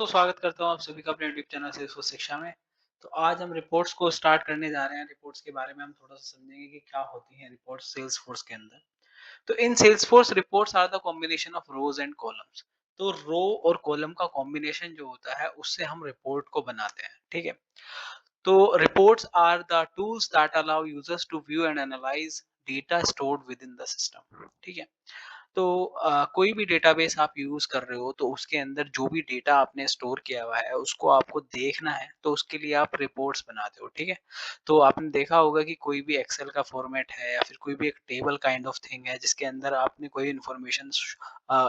दोस्तों, स्वागत करता हूँ आप सभी का अपने यूट्यूब चैनल सेल्सफोर्स शिक्षा में। तो आज हम रिपोर्ट्स को स्टार्ट करने जा रहे हैं। रिपोर्ट्स के बारे में हम थोड़ा सा समझेंगे कि क्या होती हैं रिपोर्ट्स सेल्सफोर्स के अंदर। तो इन Salesforce reports are the combination of rows and columns. तो रो और कॉलम का कॉम्बिनेशन जो होता है उससे हम रिपोर्ट को बनाते हैं, ठीक है। तो reports are the tools that allow users to view and analyze data stored within the system, ठीक है। तो कोई भी डेटाबेस आप यूज कर रहे हो तो उसके अंदर जो भी डेटा आपने स्टोर किया हुआ है उसको आपको देखना है, तो उसके लिए आप रिपोर्ट्स बनाते हो, ठीक है। तो आपने देखा होगा कि कोई भी एक्सेल का फॉर्मेट है या फिर कोई भी एक टेबल काइंड ऑफ थिंग है जिसके अंदर आपने कोई इंफॉर्मेशन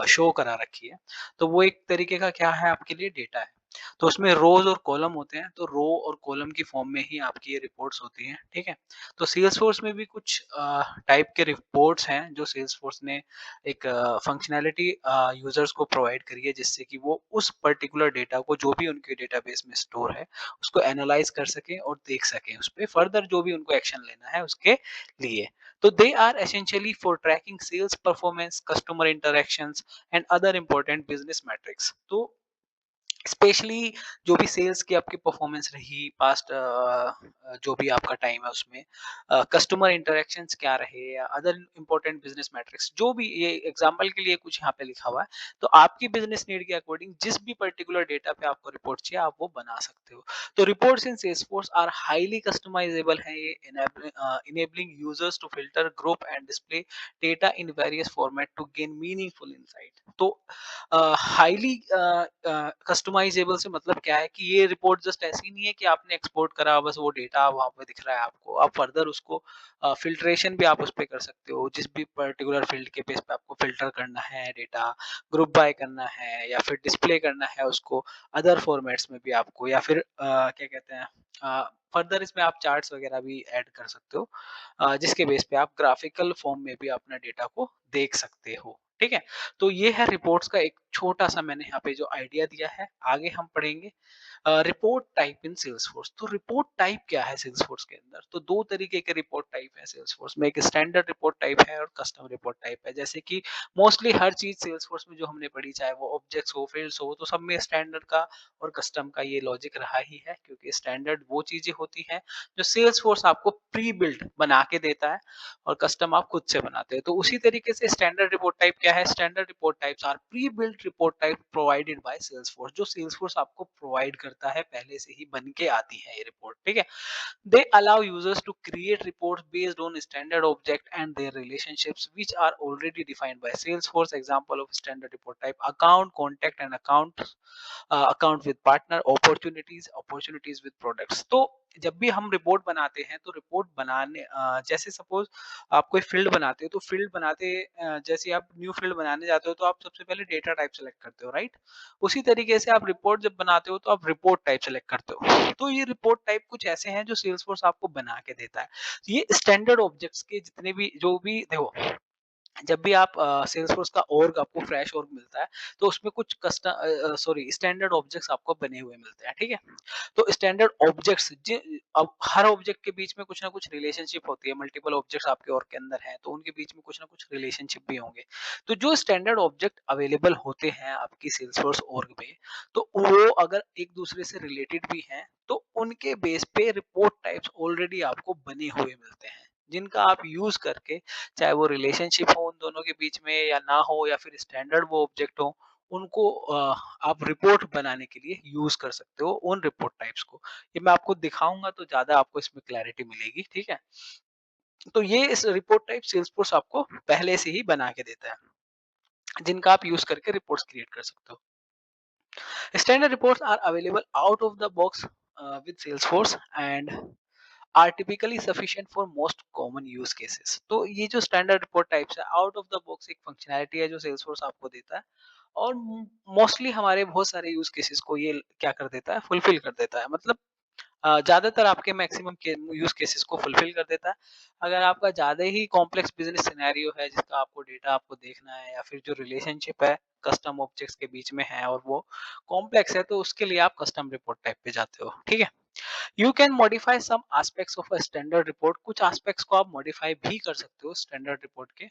शो करा रखी है, तो वो एक तरीके का क्या है, आपके लिए डेटा है। तो उसमें रोज और कॉलम होते हैं, तो रो और कॉलम की फॉर्म में ही आपकी ये रिपोर्ट्स होती हैं, ठीक है। तो सेल्सफोर्स में भी कुछ टाइप के रिपोर्ट्स हैं जो सेल्सफोर्स ने एक फंक्शनैलिटी यूजर्स को प्रोवाइड करी है, जिससे कि वो उस पर्टिकुलर डेटा को जो भी उनके डेटाबेस में स्टोर है उसको एनालाइज कर सकें और देख सकें, उस पे फर्दर जो भी उनको एक्शन लेना है उसके लिए। तो they are essentially for tracking sales performance, customer interactions and other important business metrics. तो स्पेशली जो भी सेल्स की आपकी परफॉर्मेंस रही पास्ट, जो भी आपका टाइम है उसमें कस्टमर इंटरेक्शंस क्या रहे या अदर इंपॉर्टेंट बिजनेस मैट्रिक्स, जो भी ये एग्जांपल के लिए कुछ यहाँ पे लिखा हुआ है, तो आपकी बिजनेस नीड के अकॉर्डिंग जिस भी पर्टिकुलर डेटा पे आपको रिपोर्ट चाहिए आप वो बना सकते हो। तो reports in Salesforce are highly customisable है, ये enabling users to filter, group and display data in various format to gain meaningful insight. तो हाईली कस्टमाइजेबल से मतलब क्या है कि ये रिपोर्ट जस्ट ऐसी नहीं है कि आपने एक्सपोर्ट करा बस वो डेटा वहां पे दिख रहा है आपको, आप फर्दर उसको फिल्ट्रेशन भी आप उस पे कर सकते हो, जिस भी पर्टिकुलर फील्ड के बेस पे आपको फिल्टर करना है डेटा, ग्रुप बाय करना है या फिर डिस्प्ले करना है उसको अदर फॉर्मेट्स में भी आपको, या फिर क्या कहते हैं फर्दर इसमें आप चार्ट्स वगैरह भी ऐड कर सकते हो, जिसके बेस पे आप ग्राफिकल फॉर्म में भी अपना डेटा को देख सकते हो, ठीक है। तो ये है रिपोर्ट्स का एक छोटा सा मैंने यहाँ पे जो आइडिया दिया है। आगे हम पढ़ेंगे रिपोर्ट टाइप इन सेल्सफोर्स। तो रिपोर्ट टाइप क्या है सेल्सफोर्स के अंदर, तो दो तरीके के रिपोर्ट टाइप है सेल्सफोर्स में, एक स्टैंडर्ड रिपोर्ट टाइप है और कस्टम रिपोर्ट टाइप है। जैसे कि मोस्टली हर चीज सेल्सफोर्स में जो हमने पढ़ी, चाहे वो ऑब्जेक्ट्स हो, फील्ड्स हो, तो सब में स्टैंडर्ड का और कस्टम का ये लॉजिक रहा ही है, क्योंकि स्टैंडर्ड वो चीजें होती हैं जो सेल्सफोर्स आपको प्री बिल्ड बना के देता है और कस्टम आप खुद से बनाते हैं। तो उसी तरीके से स्टैंडर्ड रिपोर्ट टाइप क्या है, standard report types are pre built report type provided by Salesforce, जो सेल्सफोर्स आपको प्रोवाइड करता है, पहले से ही बन के आती है ये रिपोर्ट, ठीक है। They allow users to create reports based on standard object and their relationships, which are already defined by Salesforce. Example of standard report type: account, contact, and account with partner, opportunities with products. तो जब भी हम report बनाते हैं तो report बनाने जैसे suppose आप कोई फील्ड बनाते हो, तो फील्ड बनाते जैसे आप न्यू फील्ड बनाने जाते हो तो आप सबसे पहले डेटा टाइप सेलेक्ट करते हो, राइट। उसी तरीके से आप रिपोर्ट जब बनाते हो तो आप रिपोर्ट टाइप सेलेक्ट करते हो। तो ये रिपोर्ट टाइप कुछ ऐसे हैं जो सेल्सफोर्स आपको बना के देता है। ये स्टैंडर्ड ऑब्जेक्ट्स के जितने भी जो भी देखो, जब भी आप सेल्सफोर्स का ऑर्ग आपको फ्रेश ऑर्ग मिलता है तो उसमें कुछ स्टैंडर्ड ऑब्जेक्ट्स आपको बने हुए मिलते हैं, ठीक है। तो स्टैंडर्ड ऑब्जेक्ट्स अब हर ऑब्जेक्ट के बीच में कुछ ना कुछ रिलेशनशिप होती है, मल्टीपल ऑब्जेक्ट्स आपके ऑर्ग के अंदर हैं तो उनके बीच में कुछ ना कुछ रिलेशनशिप भी होंगे। तो जो स्टैंडर्ड ऑब्जेक्ट अवेलेबल होते हैं आपकी सेल्सफोर्स ऑर्ग में, तो वो अगर एक दूसरे से रिलेटेड भी हैं तो उनके बेस पे रिपोर्ट टाइप्स ऑलरेडी आपको बने हुए मिलते हैं, जिनका आप यूज करके, चाहे वो रिलेशनशिप हो उन दोनों के बीच में या ना हो, या फिर स्टैंडर्ड वो ऑब्जेक्ट हो, उनको आप रिपोर्ट बनाने के लिए यूज कर सकते हो उन रिपोर्ट टाइप्स को। ये मैं आपको दिखाऊंगा तो ज्यादा आपको इसमें क्लैरिटी मिलेगी, ठीक है। तो ये इस रिपोर्ट टाइप सेल्सफोर्स आपको पहले से ही बना के देता है, जिनका आप यूज करके रिपोर्ट्स क्रिएट कर सकते हो। Standard reports are available out of the box with Salesforce and are typically sufficient for most common use cases. तो ये जो स्टैंडर्ड रिपोर्ट टाइप्स है, आउट ऑफ द बॉक्स एक फंक्शनैलिटी है जो सेल्सफोर्स आपको देता है, और मोस्टली हमारे बहुत सारे यूज केसेस को ये क्या कर देता है, फुलफिल कर देता है। मतलब ज्यादातर आपके मैक्सिमम के यूज केसेस को फुलफिल कर देता है। अगर आपका ज्यादा ही कॉम्प्लेक्स बिजनेस सिनेरियो है जिसका आपको डेटा आपको देखना है, या फिर जो रिलेशनशिप है कस्टम ऑब्जेक्ट्स के बीच में है और वो कॉम्प्लेक्स है, तो उसके लिए आप कस्टम रिपोर्ट टाइप पे जाते हो, ठीक है। You can modify some aspects of a standard report, कुछ एस्पेक्ट्स को आप मॉडिफाई भी कर सकते हो स्टैंडर्ड रिपोर्ट के,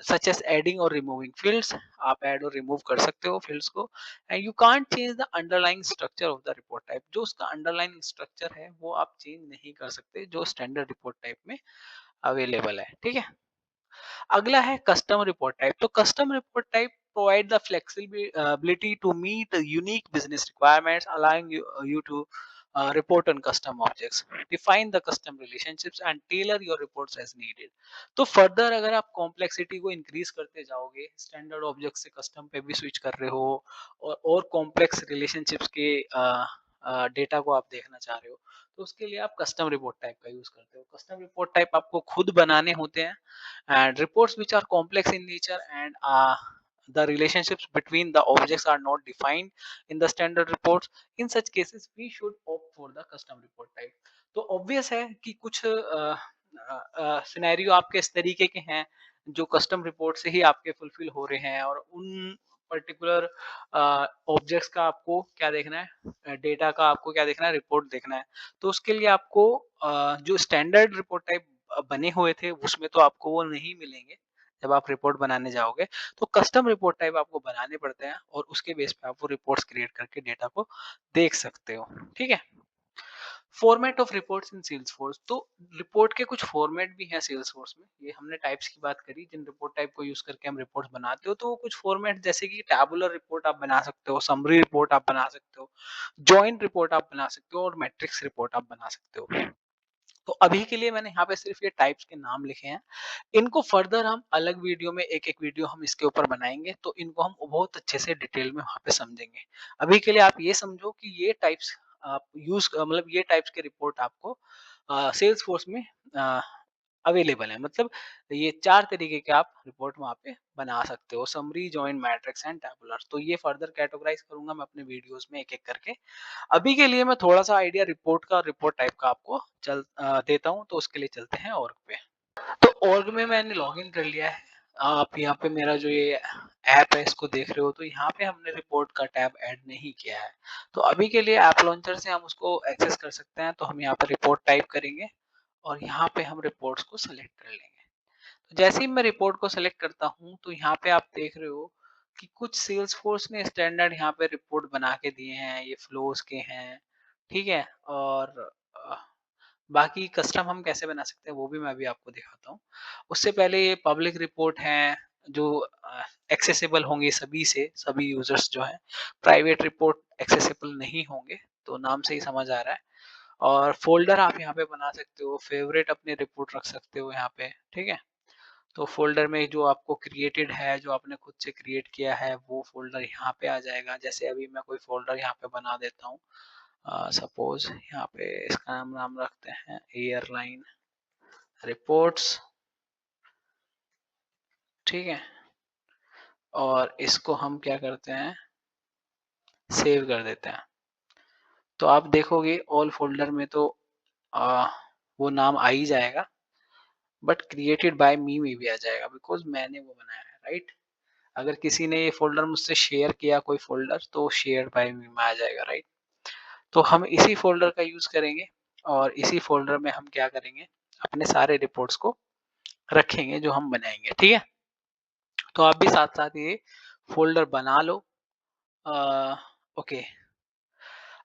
सच एज एडिंग और रिमूविंग फील्ड्स, आप ऐड और रिमूव कर सकते हो फील्ड्स को। And you can't change the underlying structure of the report type, जो उसका अंडरलाइंग स्ट्रक्चर है वो आप चेंज नहीं कर सकते जो स्टैंडर्ड रिपोर्ट टाइप में अवेलेबल है, ठीक है। अगला है कस्टम रिपोर्ट टाइप। तो custom report type provide the flexibility to meet the unique business requirements, allowing you to report on custom objects, define the custom relationships and tailor your reports as needed। तो further अगर आप complexity को increase करते जाओगे, standard object से custom पे भी switch कर रहे हो और कॉम्प्लेक्स रिलेशनशिप्स के डेटा को आप देखना चाह रहे हो, तो उसके लिए आप कस्टम रिपोर्ट टाइप का यूज करते हो। कस्टम रिपोर्ट टाइप आपको खुद बनाने होते हैं, and reports which are complex in nature and the relationships between the objects are not defined in the standard reports, in such cases we should opt for the custom report type। तो obvious है कि कुछ scenario आपके इस तरीके के हैं जो कस्टम रिपोर्ट से ही आपके फुलफिल हो रहे हैं, और उन पर्टिकुलर ऑब्जेक्ट्स का आपको क्या देखना है, डेटा का आपको क्या देखना है, रिपोर्ट देखना है। तो उसके लिए आपको जो स्टैंडर्ड रिपोर्ट टाइप बने हुए थे उसमें तो आपको वो नहीं मिलेंगे जब आप रिपोर्ट बनाने जाओगे, तो कस्टम रिपोर्ट टाइप आपको बनाने पड़ते हैं और उसके बेस पे आप वो रिपोर्ट्स क्रिएट करके डेटा को देख सकते हो, ठीक है। Format of reports in Salesforce. तो रिपोर्ट के कुछ फॉर्मेट भी हैं सेल्सफोर्स में। ये हमने टाइप्स की बात करी जिन रिपोर्ट टाइप को यूज करके हम रिपोर्ट्स बनाते हो, तो वो कुछ फॉर्मेट जैसे कि टैबुलर रिपोर्ट आप बना सकते हो, समरी रिपोर्ट आप बना सकते हो, जॉइंट रिपोर्ट आप बना सकते हो और मैट्रिक्स रिपोर्ट आप बना सकते हो। तो अभी के लिए मैंने यहाँ पे सिर्फ ये टाइप्स के नाम लिखे हैं, इनको फर्दर हम अलग वीडियो में एक एक वीडियो हम इसके ऊपर बनाएंगे, तो इनको हम बहुत अच्छे से डिटेल में वहाँ पे समझेंगे। अभी के लिए आप ये समझो कि ये टाइप्स आप यूज मतलब ये टाइप्स के रिपोर्ट आपको सेल्स फोर्स में अवेलेबल है। मतलब ये 4 तरीके के आप रिपोर्ट वहाँ पे बना सकते हो, summary, joint, matrix and tabular. तो ये फर्दर कैटेगराइज करूंगा मैं अपने वीडियोस में एक एक करके। अभी के लिए मैं थोड़ा सा आइडिया रिपोर्ट का, रिपोर्ट टाइप का आपको देता हूँ, तो उसके लिए चलते हैं ऑर्ग पे। तो ऑर्ग में मैंने लॉगिन कर लिया है। आप यहाँ पे मेरा जो ये ऐप है इसको देख रहे हो, तो यहाँ पे हमने रिपोर्ट का टैब ऐड नहीं किया है। तो अभी के लिए ऐप लॉन्चर से हम उसको एक्सेस कर सकते हैं। तो हम यहाँ पे रिपोर्ट टाइप करेंगे और यहाँ पे हम रिपोर्ट्स को सिलेक्ट कर लेंगे। तो जैसे ही मैं रिपोर्ट को सिलेक्ट करता हूँ, तो यहाँ पे आप देख रहे हो कि कुछ सेल्स फोर्स ने स्टैंडर्ड यहाँ पे रिपोर्ट बना के दिए हैं, ये फ्लोज के हैं, ठीक है। और बाकी कस्टम हम कैसे बना सकते हैं वो भी मैं अभी आपको दिखाता हूँ। उससे पहले ये पब्लिक रिपोर्ट हैं जो एक्सेसिबल होंगे सभी से, सभी यूजर्स जो हैं। प्राइवेट रिपोर्ट एक्सेसिबल नहीं होंगे, तो नाम से ही समझ आ रहा है। और फोल्डर आप यहाँ पे बना सकते हो, फेवरेट अपने रिपोर्ट रख सकते हो यहाँ पे, ठीक है। तो फोल्डर में जो आपको क्रिएटेड है, जो आपने खुद से क्रिएट किया है, वो फोल्डर यहाँ पे आ जाएगा। जैसे अभी मैं कोई फोल्डर यहाँ पे बना देता हूँ, सपोज यहाँ पे इसका नाम नाम रखते हैं एयरलाइन रिपोर्ट्स, ठीक है। और इसको हम क्या करते हैं, सेव कर देते हैं। तो आप देखोगे ऑल फोल्डर में तो आ, वो नाम आ ही जाएगा, बट क्रिएटेड बाय मी में भी आ जाएगा बिकॉज मैंने वो बनाया है, राइट। अगर किसी ने ये फोल्डर मुझसे शेयर किया कोई फोल्डर, तो शेयर बाय मी में आ जाएगा, राइट। तो हम इसी फोल्डर का यूज करेंगे और इसी फोल्डर में हम क्या करेंगे, अपने सारे रिपोर्ट्स को रखेंगे जो हम बनाएंगे, ठीक है। तो आप भी साथ साथ ये फोल्डर बना लो। ओके,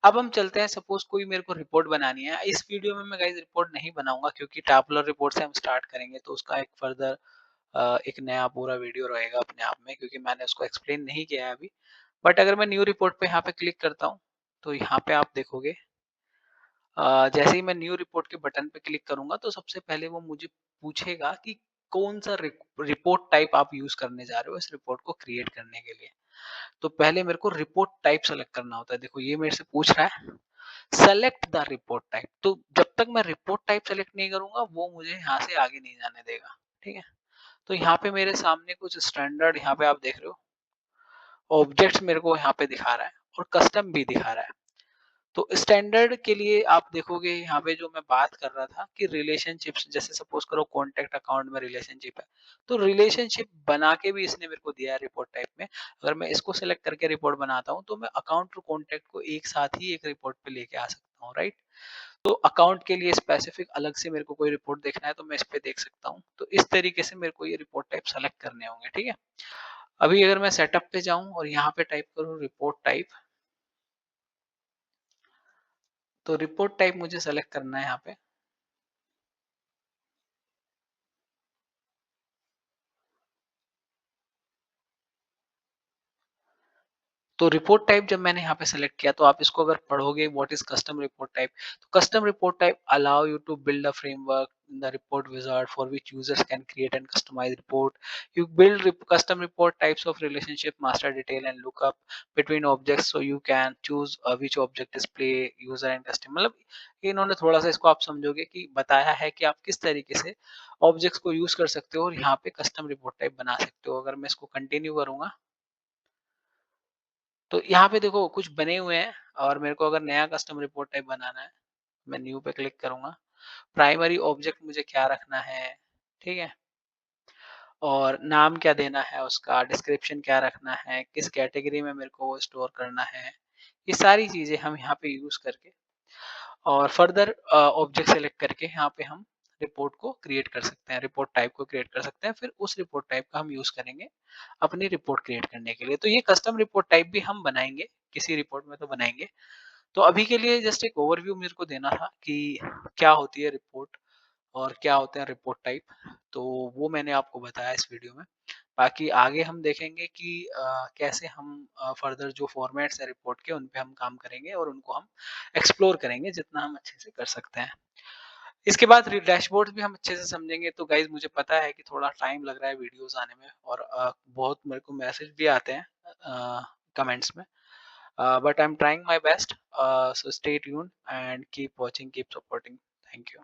अब हम चलते हैं। सपोज कोई मेरे को रिपोर्ट बनानी है, इस वीडियो में मैं गाइस रिपोर्ट नहीं बनाऊंगा क्योंकि टैबुलर रिपोर्ट से हम स्टार्ट करेंगे, तो उसका एक फर्दर एक नया पूरा वीडियो रहेगा अपने आप में, क्योंकि मैंने उसको एक्सप्लेन नहीं किया है अभी। बट अगर मैं न्यू रिपोर्ट पे यहाँ पे क्लिक करता हूँ, तो यहाँ पे आप देखोगे जैसे ही मैं न्यू रिपोर्ट के बटन पे क्लिक करूंगा, तो सबसे पहले वो मुझे पूछेगा कि कौन सा रिपोर्ट टाइप आप यूज करने जा रहे हो इस रिपोर्ट को क्रिएट करने के लिए। तो पहले मेरे को रिपोर्ट टाइप सेलेक्ट करना होता है। देखो ये मेरे से पूछ रहा है सेलेक्ट द रिपोर्ट टाइप, तो जब तक मैं रिपोर्ट टाइप सेलेक्ट नहीं करूंगा वो मुझे यहाँ से आगे नहीं जाने देगा, ठीक है। तो यहाँ पे मेरे सामने कुछ स्टैंडर्ड यहाँ पे आप देख रहे हो ऑब्जेक्ट्स मेरे को यहाँ पे दिखा रहा है और कस्टम भी दिखा रहा है। तो स्टैंडर्ड के लिए आप देखोगे यहाँ पे जो मैं बात कर रहा था कि रिलेशनशिप्स, जैसे सपोज करो कॉन्टेक्ट अकाउंट में रिलेशनशिप है, तो रिलेशनशिप बना के भी इसने मेरे को दिया है रिपोर्ट टाइप में। अगर मैं इसको सिलेक्ट करके रिपोर्ट बनाता हूँ, तो मैं अकाउंट और कॉन्टेक्ट को एक साथ ही एक रिपोर्ट पे लेके आ सकता हूँ, राइट। तो अकाउंट के लिए स्पेसिफिक अलग से मेरे को कोई रिपोर्ट देखना है तो मैं इस पे देख सकता हूँ। तो इस तरीके से मेरे को ये रिपोर्ट टाइप सेलेक्ट करने होंगे, ठीक है। अभी अगर मैं सेटअप पे जाऊं और यहाँ पे टाइप करूँ रिपोर्ट टाइप, तो रिपोर्ट टाइप मुझे सेलेक्ट करना है यहाँ पे। तो रिपोर्ट टाइप जब मैंने यहाँ पे सेलेक्ट किया तो आप इसको अगर पढ़ोगे what is custom report type, तो custom report type allow you to build a framework in the report wizard for which users can create and customize report. You build custom report types of relationship, master detail and lookup between objects, so you can choose which object display user and custom। मतलब इन्होंने थोड़ा सा इसको आप समझोगे कि बताया है कि आप किस तरीके से ऑब्जेक्ट्स को यूज कर सकते हो और यहाँ पे कस्टम रिपोर्ट टाइप बना सकते हो। अगर मैं इसको कंटिन्यू करूंगा तो यहाँ पे देखो कुछ बने हुए हैं, और मेरे को अगर नया कस्टम रिपोर्ट टाइप बनाना है, मैं न्यू पे क्लिक करूंगा। प्राइमरी ऑब्जेक्ट मुझे क्या रखना है, ठीक है, और नाम क्या देना है उसका, डिस्क्रिप्शन क्या रखना है, किस कैटेगरी में मेरे को वो स्टोर करना है, ये सारी चीजें हम यहाँ पे यूज करके और फर्दर ऑब्जेक्ट सेलेक्ट करके यहाँ पे हम रिपोर्ट को क्रिएट कर सकते हैं, रिपोर्ट टाइप को क्रिएट कर सकते हैं। फिर उस रिपोर्ट टाइप का हम यूज करेंगे अपनी रिपोर्ट क्रिएट करने के लिए। तो ये कस्टम रिपोर्ट टाइप भी हम बनाएंगे, किसी रिपोर्ट में तो बनाएंगे। तो अभी के लिए जस्ट एक ओवरव्यू मेरे को देना था कि क्या होती है रिपोर्ट और क्या होते हैं रिपोर्ट टाइप, तो वो मैंने आपको बताया इस वीडियो में। बाकी आगे हम देखेंगे कि कैसे हम फर्दर जो फॉर्मेट्स है रिपोर्ट के उन पे हम काम करेंगे और उनको हम एक्सप्लोर करेंगे जितना हम अच्छे से कर सकते हैं। इसके बाद डैशबोर्ड भी हम अच्छे से समझेंगे। तो गाइज मुझे पता है कि थोड़ा टाइम लग रहा है वीडियोस आने में और बहुत मेरे को मैसेज भी आते हैं कमेंट्स में, but I'm trying my best. So stay tuned and keep watching, keep supporting. Thank you.